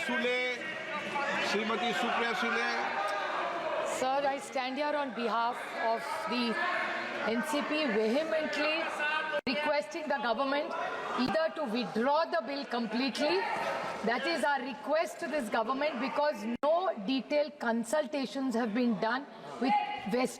Sule, Srimati Supriya Sule. Sir, I stand here on behalf of the NCP vehemently requesting the government either to withdraw the bill completely. That is our request to this government, because no detailed consultations have been done with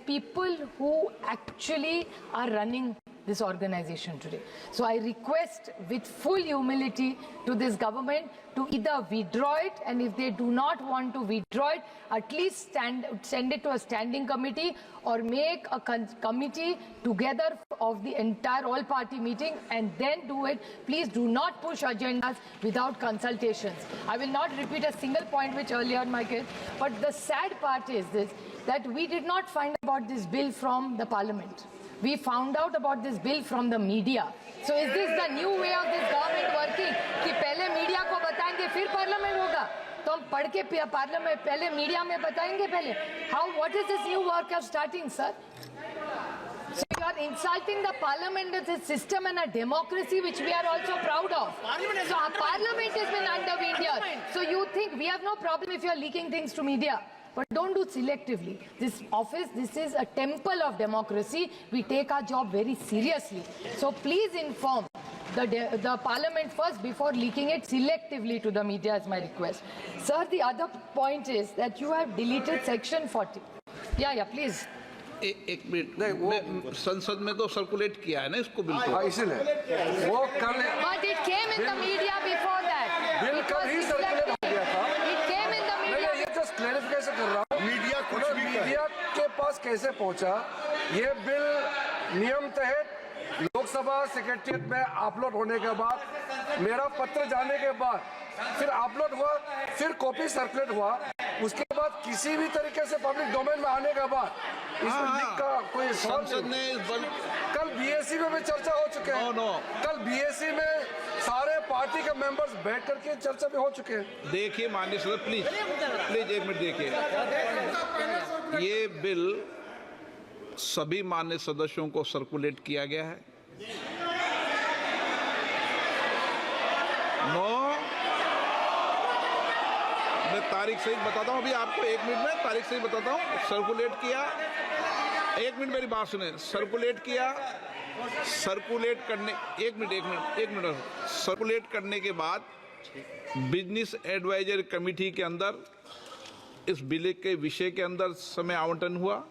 people who actually are running this organization today. So I request with full humility to this government to either withdraw it, and if they do not want to withdraw it, at least send it to a standing committee or make a committee together of the entire all-party meeting and then do it. Please do not push agendas without consultations. I will not repeat a single point which earlier my kid, but the sad part is this, that we did not find about this bill from the parliament. We found out about this bill from the media. So is this the new way of this government working? कि पहले media को बताएंगे फिर parliament होगा, तो हम पढ़ के पार्लियामेंट पहले मीडिया में बताएंगे पहले. What is this new work of starting, sir? So you are insulting the parliamentary system and a democracy which we are also proud of. So our parliament has been undermined here. So you think we have no problem if you are leaking things to media? But don't do selectively. This office, this is a temple of democracy. We take our job very seriously. So please inform the parliament first before leaking it selectively to the media, is my request. Sir, the other point is that you have deleted section 40. Yeah, please. एक minute नहीं, वो संसद में तो circulate किया है ना इसको बिल्कुल. इसलिए वो कल. But it came in the media before that. Bill कल ही सर्कुलेट हो गया था. It came in the media. मैं ये जस्ट क्लैरिफिकेशन कर रहा हूँ. मीडिया के पास कैसे पहुंचा? ये बिल नियम तहत लोकसभा सेक्रेटरिएट में अपलोड होने के बाद, मेरा पत्र जाने के बाद, फिर अपलोड हुआ, फिर कॉपी सर्कुलेट हुआ, उसके बाद किसी भी तरीके से पब्लिक डोमेन में आने के बाद इसमें लिख का कोई संसद ने कल बीएससी में भी चर्चा हो चुके हैं. कल बीएससी में सारे पार्टी के मेंबर्स बैठ करके चर्चा भी हो चुके हैं. देखिए माननीय सदस्य, प्लीज एक मिनट देखिए. ये बिल सभी माननीय सदस्यों को सर्कुलेट किया गया है. मैं तारीख सही बताता हूँ, अभी आपको एक मिनट में तारीख सही बताता हूँ. सर्कुलेट किया, एक मिनट मेरी बात सुने. सर्कुलेट किया, सर्कुलेट करने एक मिनट सर्कुलेट करने के बाद बिजनेस एडवाइजरी कमेटी के अंदर इस बिल के विषय के अंदर समय आवंटन हुआ.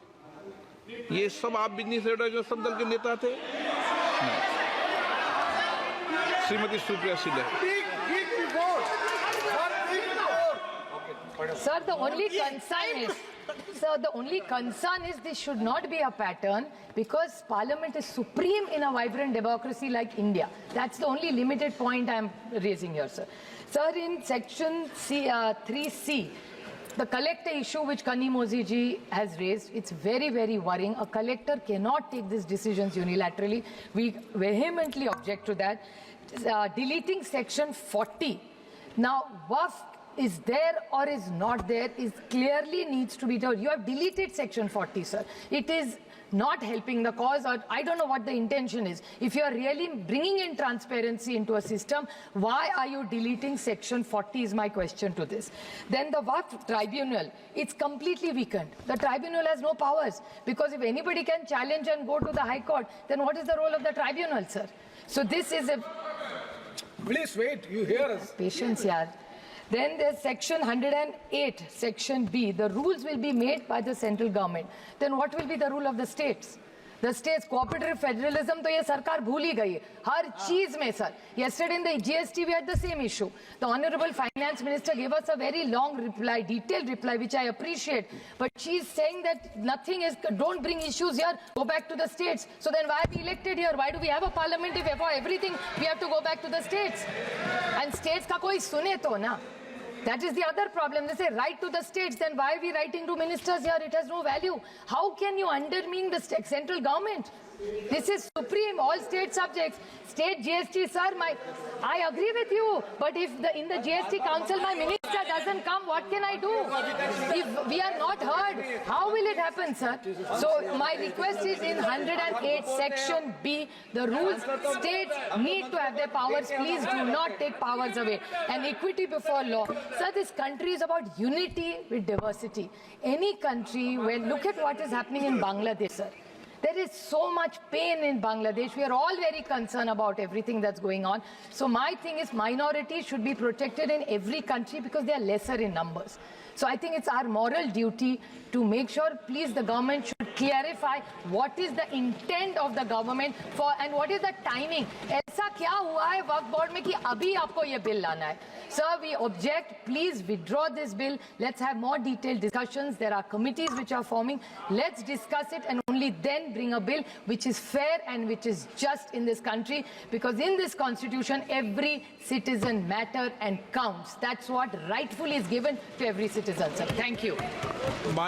ये सब आप बिजनेस एडवाइजर सब दल के नेता थे. Shrimati Supriya Sule. Sir, the only concern is this should not be a pattern, because Parliament is supreme in a vibrant democracy like India. That's the only limited point I am raising here, sir. Sir, in section 3C, the collector issue which Kani Mozi ji has raised, it's very, very worrying. A collector cannot take these decisions unilaterally. We vehemently object to that. Deleting section 40. Now, WAF is there or is not there is clearly needs to be told. You have deleted section 40, sir. It is not helping the cause, or I don't know what the intention is. If you are really bringing in transparency into a system, why are you deleting section 40 is my question to this. Then the WAF tribunal, it's completely weakened. The tribunal has no powers, because if anybody can challenge and go to the High Court, then what is the role of the tribunal, sir? So this is a... Please wait, you hear us. Patience, yaar. Then there's section 108, section B. The rules will be made by the central government. Then what will be the rule of the states? The states, cooperative federalism, तो ये सरकार भूल ही गई है हर चीज में, sir. Yesterday in the GST we had the same issue. The Honorable Finance Minister gave us a very long reply, detailed reply, which I appreciate. But she's saying that nothing is, don't bring issues here, go back to the states. So then why are we elected here? Why do we have a parliament if for everything we have to go back to the states? And states का कोई सुने तो ना. That is the other problem. They say write to the states, then why are we writing to ministers here? It has no value. How can you undermine the central government? This is supreme, all state subjects. State GST, sir, I agree with you. But if in the GST council my minister doesn't come, what can I do? If we are not heard, how will it happen, sir? So my request is in 108 section B, the rules states need to have their powers. Please do not take powers away. And equity before law. Sir, this country is about unity with diversity. Any country where, look at what is happening in Bangladesh, sir. There is so much pain in Bangladesh. We are all very concerned about everything that's going on. So my thing is minorities should be protected in every country because they are lesser in numbers. So I think it's our moral duty to make sure, please, the government should clarify what is the intent of the government for and what is the timing. ऐसा क्या हुआ है वक्फ board में कि अभी आपको ये bill लाना है? Sir, we object. Please withdraw this bill. Let's have more detailed discussions. There are committees which are forming. Let's discuss it and only then bring a bill which is fair and which is just in this country. Because in this constitution, every citizen matters and counts. That's what rightfully is given to every citizen, sir. Thank you.